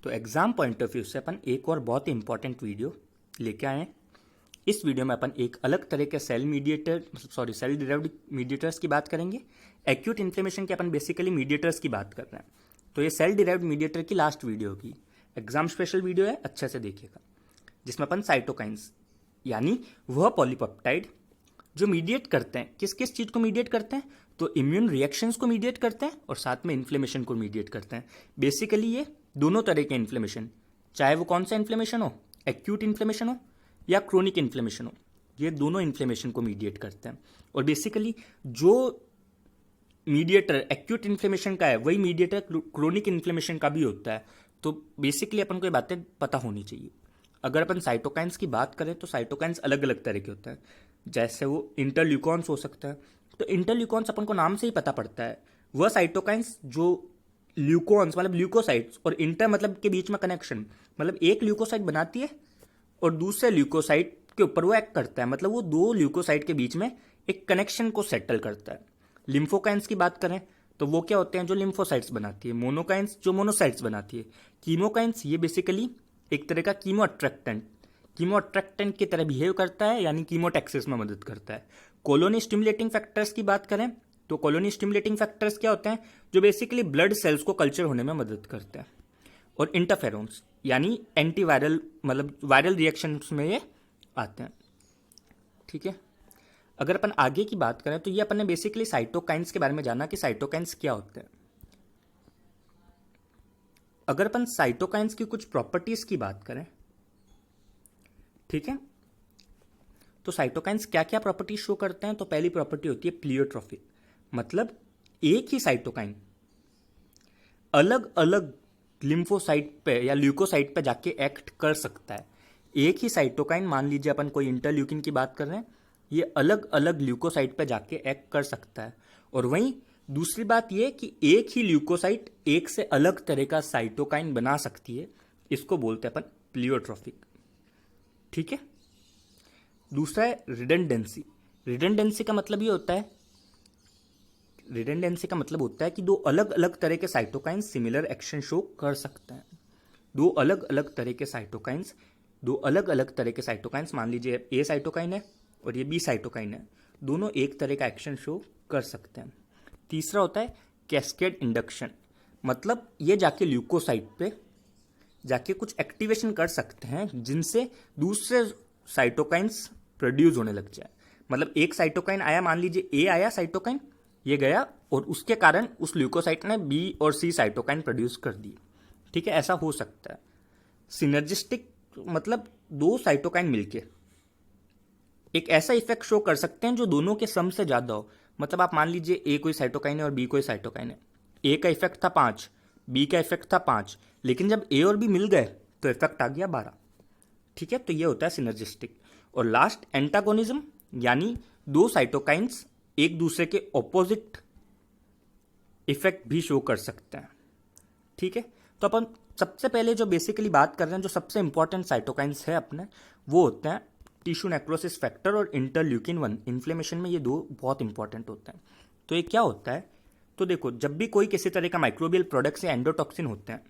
तो exam point of view से अपन एक और बहुत ही इंपॉर्टेंट वीडियो लेके आए हैं। इस वीडियो में अपन एक अलग तरह के सेल डिराइव्ड मीडिएटर्स की बात करेंगे। एक्यूट इन्फ्लेमेशन के अपन बेसिकली मीडिएटर्स की बात कर रहे हैं। तो ये सेल डिराइव्ड मीडिएटर की लास्ट वीडियो होगी, एग्जाम स्पेशल वीडियो है, अच्छे से देखिएगा। जिसमें अपन साइटोकाइंस यानी वह पॉलीपेप्टाइड जो मीडिएट करते हैं, किस किस चीज़ को मीडिएट करते हैं, तो इम्यून रिएक्शंस को मीडिएट करते हैं और साथ में इन्फ्लेमेशन को मीडिएट करते हैं। बेसिकली ये दोनों तरह के इन्फ्लेमेशन, चाहे वो कौन सा इन्फ्लेमेशन हो, एक्यूट इन्फ्लेमेशन हो या क्रोनिक इन्फ्लेमेशन हो, ये दोनों इन्फ्लेमेशन को मीडिएट करते हैं। और बेसिकली जो मीडिएटर एक्यूट इन्फ्लेमेशन का है वही मीडिएटर क्रोनिक इन्फ्लेमेशन का भी होता है। तो बेसिकली अपन को ये बातें पता होनी चाहिए। अगर अपन साइटोकाइंस की बात करें तो साइटोकाइंस अलग अलग तरह के होते हैं। जैसे वो इंटरल्यूकॉन्स हो सकता है, तो इंटरल्यूकॉन्स अपन को नाम से ही पता पड़ता है, वह साइटोकाइंस जो ल्यूकॉन्स मतलब ल्यूकोसाइट्स और इंटर मतलब के बीच में कनेक्शन, मतलब एक ल्यूकोसाइट बनाती है और दूसरे ल्यूकोसाइट के ऊपर वो एक्ट करता है, मतलब वो दो ल्यूकोसाइट के बीच में एक कनेक्शन को सेटल करता है। लिम्फोकाइंस की बात करें तो वो क्या होते हैं, जो लिम्फोसाइट्स बनाती है। मोनोकाइंस जो मोनोसाइट्स बनाती है। कीमोकाइंस ये बेसिकली एक तरह का कीमो अट्रैक्टेंट की तरह बिहेव करता है, यानी कीमोटैक्सिस में मदद करता है। कॉलोनी स्टिमुलेटिंग फैक्टर्स की बात करें तो कॉलोनी स्टिमुलेटिंग फैक्टर्स क्या होते हैं, जो बेसिकली ब्लड सेल्स को कल्चर होने में मदद करते हैं। और इंटरफेरोन्स यानी एंटीवायरल मतलब वायरल रिएक्शंस में ये आते हैं। ठीक है, अगर अपन आगे की बात करें तो ये अपन ने बेसिकली साइटोकाइंस के बारे में जाना कि साइटोकाइंस क्या होते हैं। अगर अपन साइटोकाइंस की कुछ प्रॉपर्टीज की बात करें, ठीक है, तो साइटोकाइंस क्या क्या प्रॉपर्टी शो करते हैं। तो पहली प्रॉपर्टी होती है प्लियोट्रॉफिक, मतलब एक ही साइटोकाइन अलग अलग लिम्फोसाइट पे या ल्यूकोसाइट पे जाके एक्ट कर सकता है। एक ही साइटोकाइन, मान लीजिए अपन कोई इंटरल्यूकिन की बात कर रहे हैं, ये अलग अलग ल्यूकोसाइट पे जाके एक्ट कर सकता है। और वहीं दूसरी बात ये कि एक ही ल्यूकोसाइट एक से अलग तरह का साइटोकाइन बना सकती है, इसको बोलते हैं अपन प्लियोट्रॉफिक। ठीक है, दूसरा है रिडंडेंसी। रिडंडेंसी का मतलब ये होता है, रिडंडेंसी का मतलब होता है कि दो अलग अलग तरह के साइटोकाइंस सिमिलर एक्शन शो कर सकते हैं। दो अलग अलग तरह के साइटोकाइंस मान लीजिए ए साइटोकाइन है और ये बी साइटोकाइन है, दोनों एक तरह का एक्शन शो कर सकते हैं। तीसरा होता है कैस्केड इंडक्शन, मतलब ये जाके ल्यूकोसाइट पे जाके कुछ एक्टिवेशन कर सकते हैं जिनसे दूसरे साइटोकाइंस प्रोड्यूस होने लग जाए। मतलब एक साइटोकाइन आया, मान लीजिए ए आया साइटोकाइन, ये गया और उसके कारण उस ल्यूकोसाइट ने बी और सी साइटोकाइन प्रोड्यूस कर दी। ठीक है, ऐसा हो सकता है। सिनर्जिस्टिक मतलब दो साइटोकाइन मिलके एक ऐसा इफेक्ट शो कर सकते हैं जो दोनों के सम से ज्यादा हो। मतलब आप मान लीजिए ए कोई साइटोकाइन है और बी कोई साइटोकाइन है, ए का इफेक्ट था 5, बी का इफेक्ट था 5, लेकिन जब ए और बी मिल गए तो इफेक्ट आ गया 12। ठीक है, तो ये होता है सिनर्जिस्टिक। और लास्ट एंटागोनिज्म, यानी दो साइटोकाइंस एक दूसरे के ऑपोजिट इफेक्ट भी शो कर सकते हैं। ठीक है, तो अपन सबसे पहले जो बेसिकली बात कर रहे हैं, जो सबसे इंपॉर्टेंट साइटोकाइंस है अपने, वो होते हैं टिश्यू नेक्रोसिस फैक्टर और इंटरल्यूकिन 1। इन्फ्लेमेशन में ये दो बहुत इंपॉर्टेंट होते हैं। तो ये क्या होता है, तो देखो, जब भी कोई किसी तरह का माइक्रोबियल प्रोडक्ट्स या एंडोटॉक्सिन होते हैं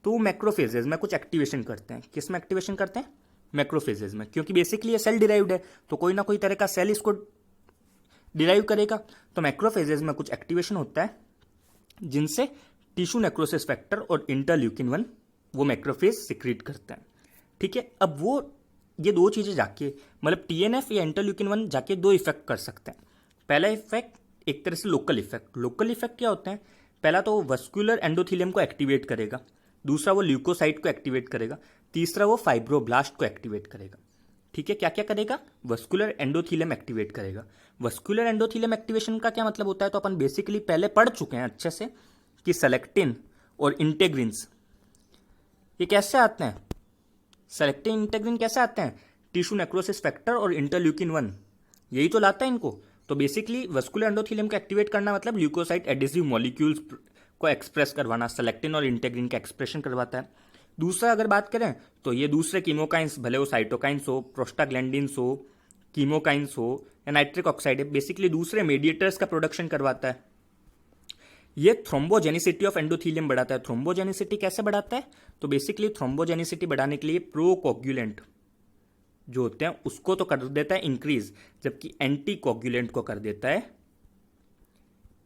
तो वो मैक्रोफेजेज में कुछ एक्टिवेशन करते हैं। किस में एक्टिवेशन करते हैं, मैक्रोफेजेज में, क्योंकि बेसिकली ये सेल डिराइव्ड है तो कोई ना कोई तरह का सेल इसको डिराइव करेगा। तो मैक्रोफेजेज में कुछ एक्टिवेशन होता है जिनसे टिश्यू नेक्रोसिस फैक्टर और इंटरल्यूकिन 1 वो मैक्रोफेज सिक्रीट करते हैं। ठीक है, अब वो ये दो चीजें जाके मतलब टीएनएफ या इंटरल्यूकिन 1 जाके दो इफेक्ट कर सकते हैं। पहला इफेक्ट एक तरह से लोकल इफेक्ट। लोकल इफेक्ट क्या होते हैं, पहला तो वो वस्कुलर एंडोथीलियम को एक्टिवेट करेगा, दूसरा वो ल्यूकोसाइट को एक्टिवेट करेगा, तीसरा वो फाइब्रोब्लास्ट को एक्टिवेट करेगा। ठीक है, क्या क्या करेगा, वस्कुलर एंडोथीलियम एक्टिवेट करेगा। वस्कुलर एंडोथीलियम एक्टिवेशन का क्या मतलब होता है, तो अपन बेसिकली पहले पढ़ चुके हैं अच्छे से कि सेलेक्टिन और इंटेग्रिन्स ये कैसे आते हैं। सेलेक्टिन इंटेग्रिन कैसे आते हैं, टिश्यू नेक्रोसिस फैक्टर और इंटरल्यूकिन 1 यही तो लाता है इनको। तो बेसिकली वस्कुलर एंडोथीलियम को एक्टिवेट करना मतलब ल्यूकोसाइट एडेसिव मॉलिक्यूल्स को एक्सप्रेस करवाना, सेलेक्टिन और इंटेग्रिन का एक्सप्रेशन करवाता है। दूसरा अगर बात करें तो ये दूसरे कीमोकाइंस, भले वो साइटोकाइंस हो, प्रोस्टाग्लैंडिन्स हो, कीमोकाइंस हो या नाइट्रिक ऑक्साइड है, बेसिकली दूसरे मेडिएटर्स का प्रोडक्शन करवाता है। ये थ्रोम्बोजेनिसिटी ऑफ एंडोथीलियम बढ़ाता है। थ्रोम्बोजेनिसिटी कैसे बढ़ाता है? तो बेसिकली थ्रोम्बोजेनिसिटी बढ़ाने के लिए प्रोकोगुलेंट जो होते हैं उसको तो कर देता है इंक्रीज, जबकि एंटी कोगुलेंट को कर देता है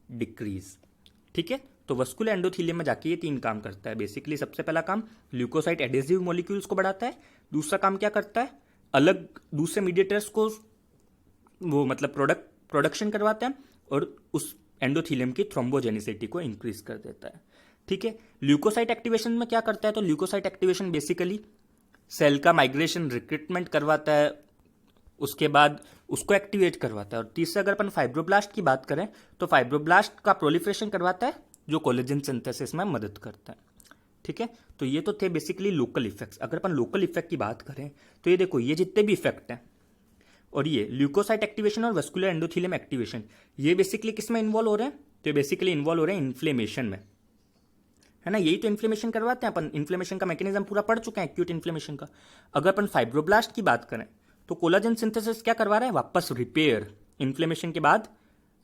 डिक्रीज। ठीक है, तो वस्कुलर एंडोथीलियम में जाके ये 3 काम करता है बेसिकली। सबसे पहला काम ल्यूकोसाइट एडेसिव मॉलिक्यूल्स को बढ़ाता है। दूसरा काम क्या करता है? अलग दूसरे मीडिएटर्स को वो मतलब प्रोडक्शन करवाता है और उस एंडोथीलियम की थ्रोम्बोजेनिसिटी को इंक्रीज कर देता है। ठीक है, ल्यूकोसाइट एक्टिवेशन में क्या करता है? तो ल्यूकोसाइट एक्टिवेशन बेसिकली सेल का माइग्रेशन रिक्रूटमेंट करवाता है, उसके बाद उसको एक्टिवेट करवाता है। और तीसरा अगर अपन फाइब्रोब्लास्ट की बात करें तो फाइब्रोब्लास्ट का प्रोलिफरेशन करवाता है जो कोलेजन सिंथेसिस में मदद करता है। ठीक है, तो ये तो थे बेसिकली लोकल इफेक्ट्स। अगर अपन लोकल इफेक्ट की बात करें तो ये देखो, ये जितने भी इफेक्ट हैं और ये ल्यूकोसाइट एक्टिवेशन और वस्कुलर एंडोथीलियम एक्टिवेशन, ये बेसिकली किस में इन्वॉल्व हो रहे हैं? तो ये बेसिकली इन्वॉल्व हो रहे हैं इन्फ्लेमेशन में, है ना। यही तो इन्फ्लेमेशन करवाते हैं अपन। इन्फ्लेमेशन का मैकेनिज्म पूरा पढ़ चुके हैं, एक्यूट इन्फ्लेमेशन का। अगर अपन फाइब्रोब्लास्ट की बात करें तो कोलाजन सिंथेसिस क्या करवा रहा है? वापस रिपेयर, इन्फ्लेमेशन के बाद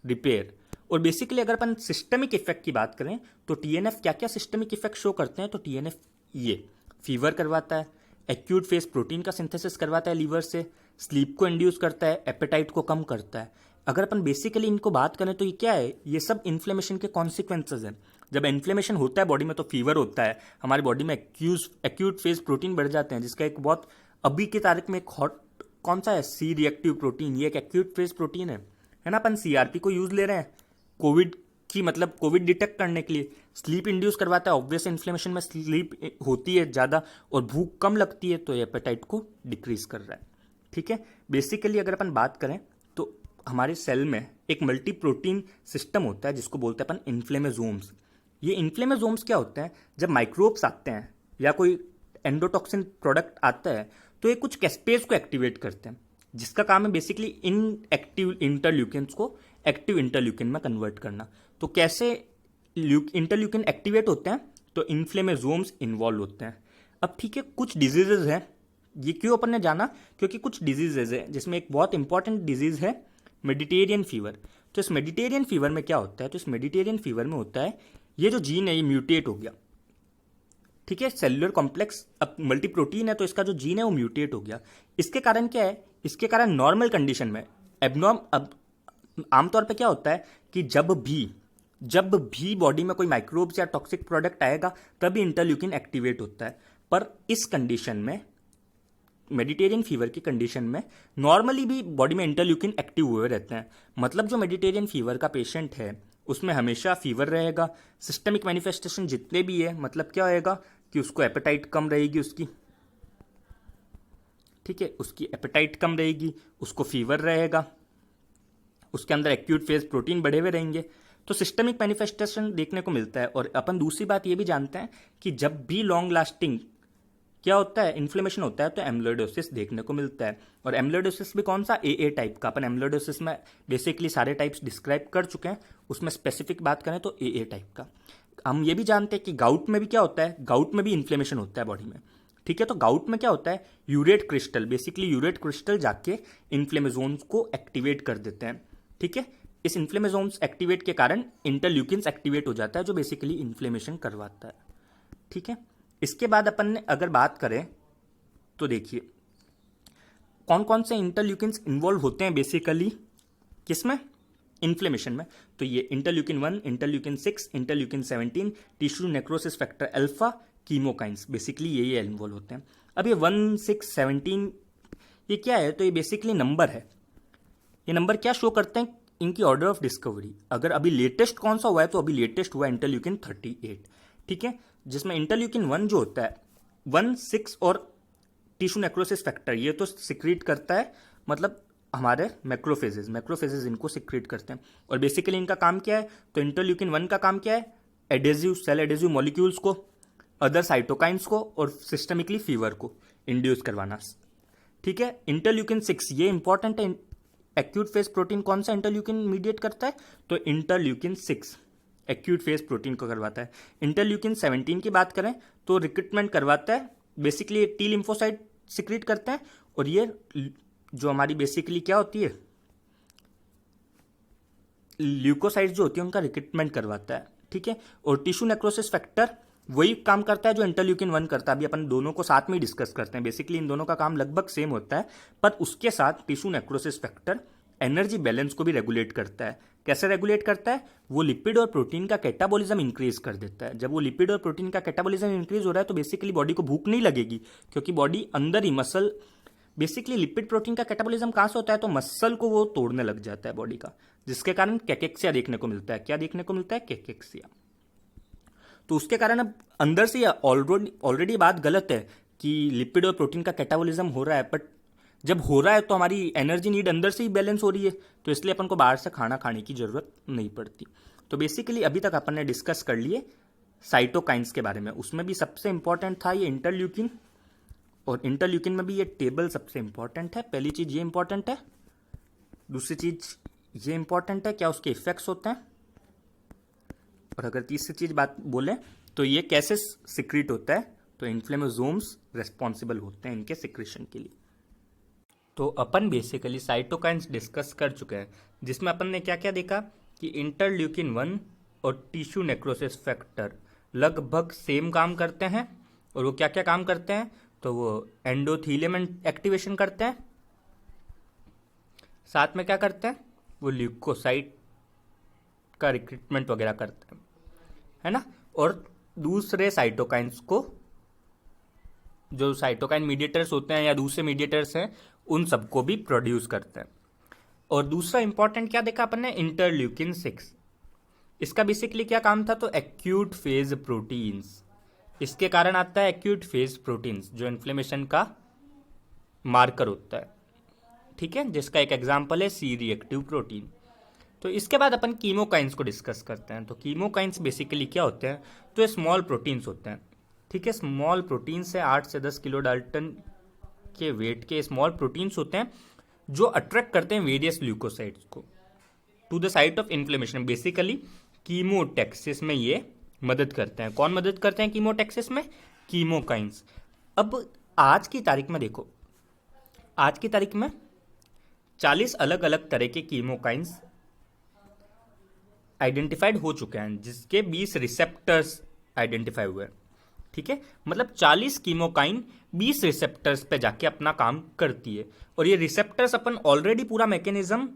रिपेयर। और बेसिकली अगर अपन सिस्टमिक इफेक्ट की बात करें तो टीएनएफ क्या क्या सिस्टमिक इफेक्ट शो करते हैं? तो टीएनएफ ये फीवर करवाता है, एक्यूट फेज प्रोटीन का सिंथेसिस करवाता है लीवर से, स्लीप को इंड्यूस करता है, एपेटाइट को कम करता है। अगर अपन बेसिकली इनको बात करें तो ये क्या है? ये सब इन्फ्लेमेशन के कॉन्सिक्वेंसेज हैं। जब इन्फ्लेमेशन होता है बॉडी में तो फीवर होता है, हमारी बॉडी में एक्यूट फेज प्रोटीन बढ़ जाते हैं, जिसका एक बहुत अभी की तारीख में एक हॉट कौन सा है? सी रिएक्टिव प्रोटीन, ये एक एक्यूट फेज प्रोटीन है ना। अपन सीआरपी को यूज ले रहे हैं कोविड की, मतलब कोविड डिटेक्ट करने के लिए। स्लीप इंड्यूस करवाता है, ऑब्वियस इन्फ्लेमेशन में स्लीप होती है ज़्यादा और भूख कम लगती है, तो एपेटाइट को डिक्रीज कर रहा है। ठीक है, बेसिकली अगर अपन बात करें तो हमारे सेल में एक मल्टी प्रोटीन सिस्टम होता है जिसको बोलते हैं अपन इन्फ्लेमेजोम्स। ये इन्फ्लेमेजोम्स क्या होते हैं? जब माइक्रोब्स आते हैं या कोई एंडोटॉक्सिन प्रोडक्ट आता है तो ये कुछ कैस्पेज को एक्टिवेट करते हैं, जिसका काम है बेसिकली इन एक्टिव इंटरल्यूकिन्स को एक्टिव इंटरल्यूकिन में कन्वर्ट करना। तो कैसे इंटरल्यूकिन एक्टिवेट होते हैं? तो इन्फ्लेमेजोम्स इन्वॉल्व होते हैं। अब ठीक है, कुछ डिजीजेज हैं, ये क्यों अपन ने जाना? क्योंकि कुछ डिजीजेज है जिसमें एक बहुत इंपॉर्टेंट डिजीज है मेडिटेरियन फीवर। तो इस मेडिटेरियन फीवर में क्या होता है? तो इस मेडिटेरियन फीवर में होता है ये जो जीन है ये म्यूटेट हो गया। ठीक है, सेलुलर कॉम्प्लेक्स अब मल्टी प्रोटीन है तो इसका जो जीन है वो म्यूटेट हो गया। इसके कारण क्या है? इसके कारण नॉर्मल कंडीशन में अब आमतौर पे क्या होता है कि जब भी बॉडी में कोई माइक्रोब्स या टॉक्सिक प्रोडक्ट आएगा तभी इंटरल्यूकिन एक्टिवेट होता है। पर इस कंडीशन में, मेडिटेरियन फीवर की कंडीशन में, नॉर्मली भी बॉडी में इंटरल्यूकिन एक्टिव हुए रहते हैं। मतलब जो मेडिटेरियन फीवर का पेशेंट है उसमें हमेशा फीवर रहेगा। सिस्टमिक मैनिफेस्टेशन जितने भी है, मतलब क्या होएगा कि उसको एपेटाइट कम रहेगी उसकी। ठीक है, उसकी एपेटाइट कम रहेगी, उसको फीवर रहेगा, उसके अंदर एक्यूट फेज प्रोटीन बढ़े हुए रहेंगे। तो सिस्टमिक मैनिफेस्टेशन देखने को मिलता है। और अपन दूसरी बात ये भी जानते हैं कि जब भी लॉन्ग लास्टिंग क्या होता है, इन्फ्लेमेशन होता है, तो एम्लोइडोसिस देखने को मिलता है। और एम्लोइडोसिस भी कौन सा? ए टाइप का। अपन एम्लोइडोसिस में बेसिकली सारे टाइप्स डिस्क्राइब कर चुके हैं, उसमें स्पेसिफिक बात करें तो ए टाइप का। हम ये भी जानते हैं कि गाउट में भी क्या होता है, गाउट में भी इन्फ्लेमेशन होता है बॉडी में। ठीक है, तो गाउट में क्या होता है? Urate crystal, basically urate crystal जाके इन्फ्लेमेजोन्स को एक्टिवेट कर देते हैं। ठीक है, इस इन्फ्लेमेजोन्स एक्टिवेट के कारण इंटरल्यूकिन्स एक्टिवेट हो जाता है जो बेसिकली इन्फ्लेमेशन करवाता है। ठीक है, इसके बाद अपन ने अगर बात करें तो देखिए कौन कौन से इंटरल्यूकिन्स इन्वॉल्व होते हैं बेसिकली किसमें? इन्फ्लेमेशन में। तो ये interleukin 1, interleukin 6, interleukin 17, tissue necrosis factor alpha, chemokines, basically ये इन्वॉल्व होते हैं। अब ये 1, 6, 17 ये क्या है? तो ये बेसिकली नंबर है। ये नंबर क्या शो करते हैं? इनकी ऑर्डर ऑफ डिस्कवरी। अगर अभी लेटेस्ट कौन सा हुआ है तो अभी लेटेस्ट हुआ है इंटरल्यूकिन 38। ठीक है, जिसमें इंटरल्यूकिन 1 जो होता है, 1, 6 और टिश्यू नेक्रोसिस फैक्टर ये तो सिक्रीट करता है, मतलब हमारे मैक्रोफेजेस इनको सिक्रीट करते हैं। और बेसिकली इनका काम क्या है? तो इंटरल्यूकिन 1 का काम क्या है? एडेजिव, सेल एडेजिव मॉलिक्यूल्स को, अदर साइटोकाइंस को और सिस्टमिकली फीवर को इंड्यूस करवाना। ठीक है, इंटरल्यूकिन 6 ये इंपॉर्टेंट है। एक्यूट फेज प्रोटीन कौन सा इंटरल्यूकिन मीडिएट करता है? तो इंटरल्यूकिन 6 एक्यूट फेज प्रोटीन को करवाता है। इंटरल्यूकिन 17 की बात करें तो रिक्रूटमेंट करवाता है, बेसिकली टी लिम्फोसाइट सिक्रीट करते हैं। और ये जो हमारी बेसिकली क्या होती है, ल्यूकोसाइट जो होती है उनका रिक्रूटमेंट करवाता है। ठीक है। और टिश्यू नेक्रोसिस फैक्टर वही काम करता है जो इंटरल्यूकिन 1 करता है। अभी अपन दोनों को साथ में डिस्कस करते हैं। बेसिकली इन दोनों का काम लगभग सेम होता है, पर उसके साथ tissue necrosis factor energy balance को भी रेगुलेट करता है। कैसे रेगुलेट करता है? वो लिपिड और प्रोटीन का कैटाबॉलिज्म इंक्रीज कर देता है। जब वो लिपिड और प्रोटीन का कैटाबॉलिज्म इंक्रीज हो रहा है तो बेसिकली बॉडी को भूख नहीं लगेगी, क्योंकि बॉडी अंदर ही मसल, बेसिकली लिपिड प्रोटीन का कैटाबॉलिज्म कहाँ से होता है? तो मसल को वो तोड़ने लग जाता है बॉडी का, जिसके कारण कैकेक्सिया देखने को मिलता है। क्या देखने को मिलता है? कैकेक्सिया। तो उसके कारण अब अंदर से ऑलरेडी बात गलत है कि लिपिड और प्रोटीन का कैटाबॉलिज्म हो रहा है, बट जब हो रहा है तो हमारी एनर्जी नीड अंदर से ही बैलेंस हो रही है, तो इसलिए अपन को बाहर से खाना खाने की जरूरत नहीं पड़ती। तो बेसिकली अभी तक अपन ने डिस्कस कर लिए साइटोकाइंस के बारे में। उसमें भी सबसे इंपॉर्टेंट था ये इंटरल्यूकिन, और इंटरल्यूकिन में भी ये टेबल सबसे इंपॉर्टेंट है। पहली चीज ये इंपॉर्टेंट है, दूसरी चीज ये इंपॉर्टेंट है क्या उसके इफेक्ट्स होते हैं, और अगर तीसरी चीज बात बोले तो ये कैसे सिक्रीट होता है। तो इन्फ्लेमेसोम्स रेस्पॉन्सिबल होते हैं इनके सिक्रेशन के लिए। तो अपन बेसिकली साइटोकाइंस डिस्कस कर चुके हैं, जिसमें अपन ने क्या क्या देखा कि इंटरल्यूकिन 1 और टिश्यू नेक्रोसिस फैक्टर लगभग सेम काम करते हैं। और वो क्या क्या काम करते हैं? तो वो एंडोथीलियम एक्टिवेशन करते हैं, साथ में क्या करते हैं? वो ल्यूकोसाइट का रिक्रूटमेंट वगैरह करते हैं, है ना। और दूसरे साइटोकाइंस को, जो साइटोकाइन मीडिएटर्स होते हैं या दूसरे मीडिएटर्स हैं, उन सबको भी प्रोड्यूस करते हैं। और दूसरा इंपॉर्टेंट क्या देखा अपन ने? इंटरल्यूकिन 6। इसका बेसिकली क्या काम था? तो एक्यूट फेज प्रोटीन्स, इसके कारण आता है एक्यूट फेज प्रोटीन्स, जो इन्फ्लेमेशन का मार्कर होता है, ठीक है, जिसका एक एग्जांपल है सी रिएक्टिव प्रोटीन। तो इसके बाद अपन कीमोकाइंस को डिस्कस करते हैं। तो कीमोकाइंस बेसिकली क्या होते हैं? तो ये स्मॉल प्रोटीन्स होते हैं, ठीक है। स्मॉल प्रोटीन्स है 8 से 10 किलो डाल्टन के वेट के स्मॉल प्रोटीन्स होते हैं, जो अट्रैक्ट करते हैं वेरियस ल्यूकोसाइट्स को to the site of inflammation. Basically chemotaxis में ये मदद करते हैं। कौन मदद करते हैं कीमोटैक्सिस में? कीमोकाइंस। अब आज की तारीख में देखो, आज की तारीख में 40 अलग अलग तरह के कीमोकाइंस आइडेंटिफाइड हो चुके हैं, जिसके 20 रिसेप्टर्स आइडेंटिफाई हुए हैं, ठीक है। मतलब 40 कीमोकाइन 20 रिसेप्टर्स पे जाके अपना काम करती है। और ये रिसेप्टर्स अपन ऑलरेडी पूरा मैकेनिज्म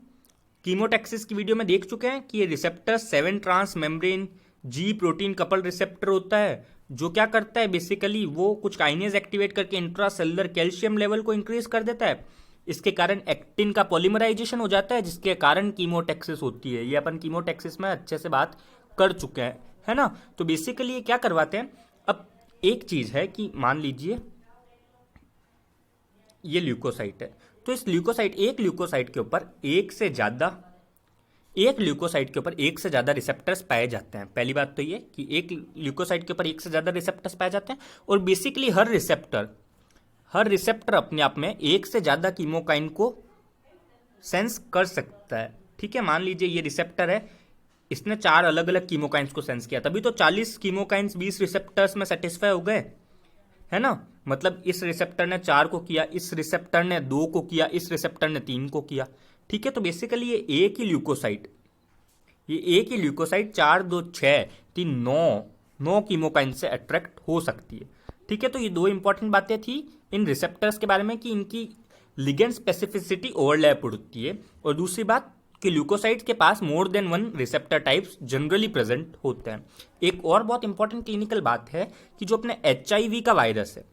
कीमोटैक्सिस की वीडियो में देख चुके हैं कि ये receptors 7 transmembrane G protein coupled receptor होता है, जो क्या करता है? बेसिकली वो कुछ काइनेज एक्टिवेट करके इंट्रासेलुलर कैल्शियम लेवल को इंक्रीज कर देता है। इसके कारण एक्टिन का पॉलीमराइजेशन हो जाता है, जिसके कारण कीमोटैक्सिस होती है। ये अपन कीमोटैक्सिस में अच्छे से बात कर चुके हैं, है ना। तो बेसिकली ये क्या करवाते हैं? अब एक चीज है कि मान लीजिए ये ल्यूकोसाइट है, तो इस ल्यूकोसाइट, एक ल्यूकोसाइट के ऊपर एक से ज्यादा रिसेप्टर्स पाए जाते हैं। पहली बात तो ये कि एक ल्यूकोसाइट के ऊपर एक से ज्यादा रिसेप्टर्स पाए जाते हैं, और बेसिकली हर रिसेप्टर अपने आप में एक से ज्यादा कीमोकाइन को सेंस कर सकता है, ठीक है। मान लीजिए ये रिसेप्टर है, इसने 4 अलग अलग कीमोकाइंस को सेंस किया, तभी तो 40 कीमोकाइंस 20 रिसेप्टर्स में सेटिस्फाई हो गए, है ना। मतलब इस रिसेप्टर ने 4 को किया, इस रिसेप्टर ने 2 को किया, इस रिसेप्टर ने 3 को किया, ठीक है। तो बेसिकली ये एक ही ल्यूकोसाइट 4 2 6 3 9 कीमोकाइन से अट्रैक्ट हो सकती है, ठीक है। तो ये 2 इंपॉर्टेंट बातें थी इन रिसेप्टर्स के बारे में कि इनकी लिगेंड स्पेसिफिसिटी ओवरलैप होती है, और दूसरी बात कि ल्यूकोसाइट्स के पास more than 1 receptor types generally present होते हैं। एक और बहुत इंपॉर्टेंट क्लिनिकल बात है कि जो अपने HIV का वायरस है,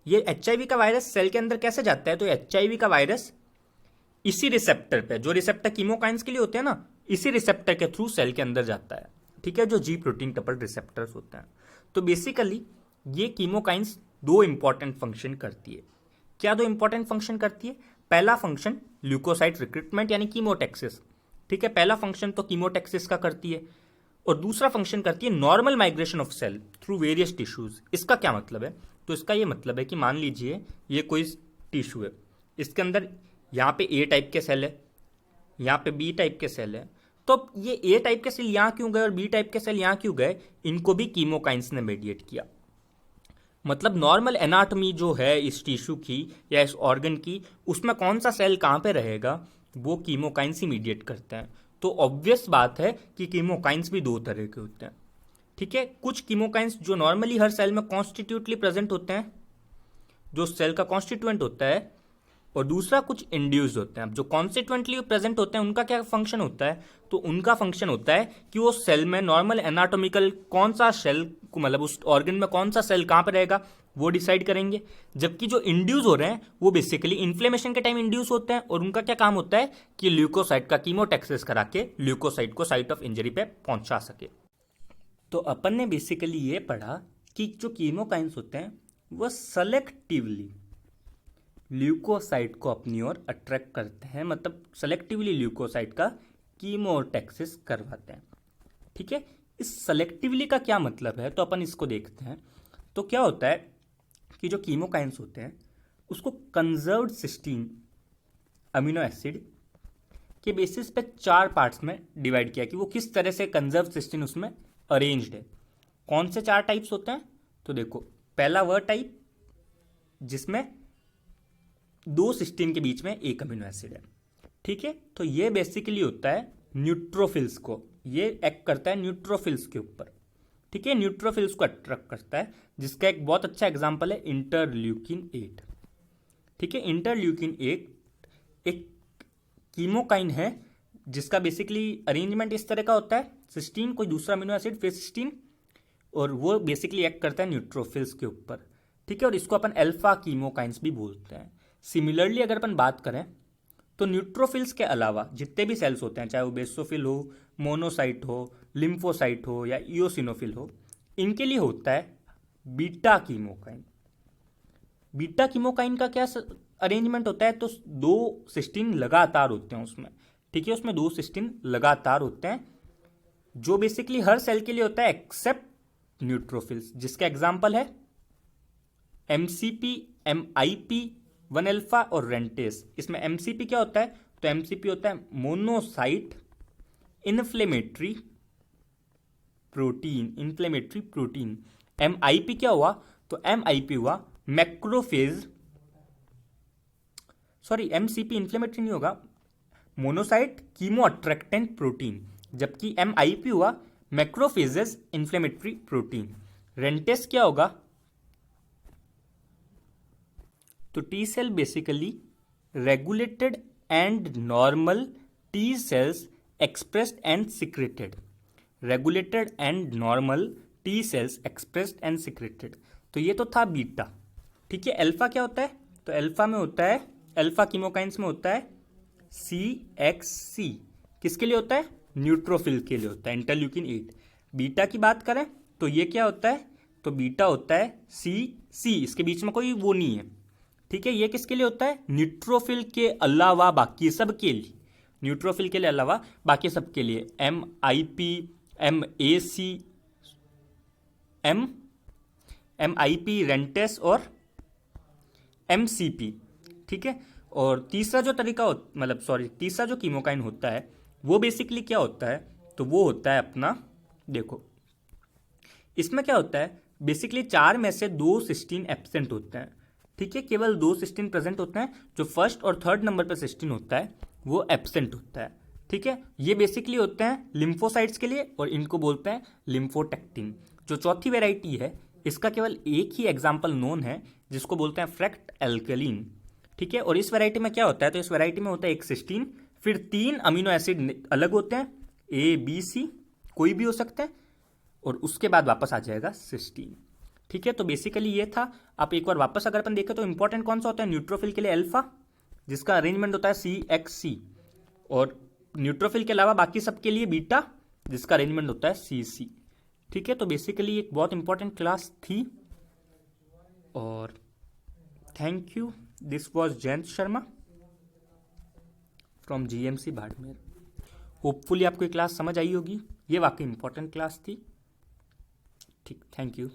ये HIV का वायरस सेल के अंदर कैसे जाता है? तो HIV का वायरस इसी रिसेप्टर पे, जो रिसेप्टर कीमोकाइंस के लिए होते हैं ना, इसी रिसेप्टर के थ्रू सेल के अंदर जाता है, ठीक है, जो जी प्रोटीन कपल्ड रिसेप्टर्स होते हैं। तो बेसिकली ये कीमोकाइंस 2 इंपॉर्टेंट फंक्शन करती है। क्या 2 इंपॉर्टेंट फंक्शन करती है? पहला फंक्शन ल्यूकोसाइट रिक्रूटमेंट यानी कीमोटैक्सिस, ठीक है, पहला फंक्शन तो कीमोटैक्सिस का करती है। और दूसरा फंक्शन करती है normal migration of cell through various tissues. इसका क्या मतलब है? तो इसका ये मतलब है कि मान लीजिए ये कोई टिश्यू है, इसके अंदर यहाँ पे A टाइप के सेल है, यहाँ पे B टाइप के सेल है, तो ये A टाइप के सेल यहाँ क्यों गए और B टाइप के सेल यहाँ क्यों गए? इनको भी कीमोकाइंस ने मेडिएट किया। मतलब नॉर्मल एनाटॉमी जो है इस टिश्यू की या इस ऑर्गन की, उसमें कौन सा सेल कहाँ पे रहेगा, वो कीमोकाइंस ही मीडिएट करते हैं। तो ऑब्वियस बात है कि कीमोकाइंस भी 2 तरह के होते हैं, ठीक है, कुछ कीमोकाइंस जो नॉर्मली हर सेल में कॉन्स्टिट्यूटली प्रेजेंट होते हैं, जो सेल का कॉन्स्टिट्यूएंट होता है, और दूसरा कुछ इंड्यूस्ड होते हैं। अब जो कॉन्स्टिट्यूएंटली प्रेजेंट होते हैं उनका क्या फंक्शन होता है, तो उनका फंक्शन होता है कि वो सेल में नॉर्मल एनाटॉमिकल कौन सा सेल, मतलब उस ऑर्गन में कौन सा सेल कहाँ पर रहेगा वो डिसाइड करेंगे। जबकि जो इंड्यूस हो रहे हैं वो बेसिकली इन्फ्लेमेशन के टाइम इंड्यूस होते हैं, और उनका क्या काम होता है कि ल्यूकोसाइट का कीमोटैक्सिस करा के ल्यूकोसाइट को साइट ऑफ इंजरी पे पहुंचा सके। तो अपन ने बेसिकली ये पढ़ा कि जो कीमोकाइंस होते हैं वो सेलेक्टिवली ल्यूकोसाइट को अपनी ओर अट्रैक्ट करते हैं, मतलब सेलेक्टिवली ल्यूकोसाइट का कीमोटैक्सिस करवाते हैं। ठीक है, इस सेलेक्टिवली का क्या मतलब है, तो अपन इसको देखते हैं। तो क्या होता है कि जो कीमोकाइंस होते हैं उसको कंजर्व्ड सिस्टीन अमीनो एसिड के बेसिस पे 4 पार्ट्स में डिवाइड किया कि वो किस तरह से कंजर्व सिस्टीन उसमें अरेंज्ड है। कौन से 4 टाइप्स होते हैं, तो देखो, पहला वह टाइप जिसमें 2 सिस्टीन के बीच में एक अमीनो एसिड है। ठीक है, तो ये बेसिकली होता है न्यूट्रोफिल्स को, ये एक्ट करता है न्यूट्रोफिल्स के ऊपर। ठीक है, न्यूट्रोफिल्स को अट्रैक्ट करता है, जिसका एक बहुत अच्छा एग्जांपल है इंटरल्यूकिन 8। ठीक है, इंटरल्यूकिन 8 एक कीमोकाइन है जिसका बेसिकली अरेंजमेंट इस तरह का होता है, सिस्टीन कोई दूसरा अमीनो एसिड फिर सिस्टीन, और वो बेसिकली एक्ट करता है न्यूट्रोफिल्स के ऊपर। ठीक है, और इसको अपन अल्फा कीमोकाइंस भी बोलते हैं। सिमिलरली अगर अपन बात करें तो न्यूट्रोफिल्स के अलावा जितने भी सेल्स होते हैं, चाहे वो बेसोफिल हो, मोनोसाइट हो, लिम्फोसाइट हो या इओसिनोफिल हो, इनके लिए होता है बीटा कीमोकाइन। बीटा कीमोकाइन का क्या अरेंजमेंट होता है, तो 2 सिस्टीन लगातार होते हैं उसमें। ठीक है, उसमें 2 सिस्टीन लगातार होते हैं, जो बेसिकली हर सेल के लिए होता है एक्सेप्ट न्यूट्रोफिल्स, जिसका एग्जाम्पल है एमसीपी, एमआईपी, 1 अल्फा और रेंटेस। इसमें एमसीपी क्या होता है, तो एमसीपी होता है monocyte inflammatory protein, inflammatory protein. MIP क्या हुआ, तो एमआईपी हुआ मैक्रोफेज, सॉरी एमसीपी इन्फ्लेमेटरी नहीं होगा, मोनोसाइट कीमो अट्रैक्टेंट प्रोटीन, जबकि एमआईपी हुआ मैक्रोफेजेस इन्फ्लेमेटरी प्रोटीन। रेंटेस क्या होगा, तो T cell basically regulated and normal T cells expressed and secreted, regulated and normal T cells expressed and secreted. तो ये तो था बीटा। ठीक है, अल्फा क्या होता है, तो अल्फा में होता है, अल्फा कीमोकाइंस में होता है CXC, किसके लिए होता है, न्यूट्रोफिल के लिए होता है, इंटरल्यूकिन 8। बीटा की बात करें तो ये क्या होता है, तो बीटा होता है CC, इसके बीच में कोई वो नहीं है। ठीक है, ये किसके लिए होता है, न्यूट्रोफिल के अलावा बाकी सब के लिए, न्यूट्रोफिल के लिए अलावा बाकी सब के लिए, MIP, MAC, MIP, रेंटेस और MCP। ठीक है, और तीसरा जो तरीका मतलब सॉरी तीसरा जो कीमोकाइन होता है वो बेसिकली क्या होता है, तो वो होता है अपना, देखो इसमें क्या होता है, बेसिकली 4 में से 2 सिस्टीन एब्सेंट होते हैं। ठीक है, केवल 2 सिस्टीन प्रेजेंट होते हैं, जो फर्स्ट और थर्ड नंबर पर सिस्टीन होता है वो एब्सेंट होता है। ठीक है, ये बेसिकली होते हैं लिम्फोसाइट्स के लिए, और इनको बोलते हैं लिम्फोटेक्टिन। जो चौथी वेराइटी है इसका केवल एक ही एग्जाम्पल नोन है, जिसको बोलते हैं फ्रैक्ट एल्केलिन। ठीक है, और इस वैरायटी में क्या होता है, तो इस वैरायटी में होता है एक सिस्टीन, फिर 3 अमीनो एसिड अलग होते हैं, ABC कोई भी हो सकता है, और उसके बाद वापस आ जाएगा सिस्टीन। ठीक है, तो बेसिकली ये था। आप एक बार वापस अगर अपन देखें तो इंपॉर्टेंट कौन सा होता है, न्यूट्रोफिल के लिए अल्फा, जिसका अरेंजमेंट होता है CXC, और न्यूट्रोफिल के अलावा बाकी सबके लिए बीटा, जिसका अरेंजमेंट होता है CC। ठीक है, तो बेसिकली एक बहुत इंपॉर्टेंट क्लास थी, और thank you. This was Jayant Sharma from GMC Barmer. Hopefully आपको ये क्लास समझ आई होगी, ये वाकई इंपॉर्टेंट क्लास थी। ठीक, थैंक यू।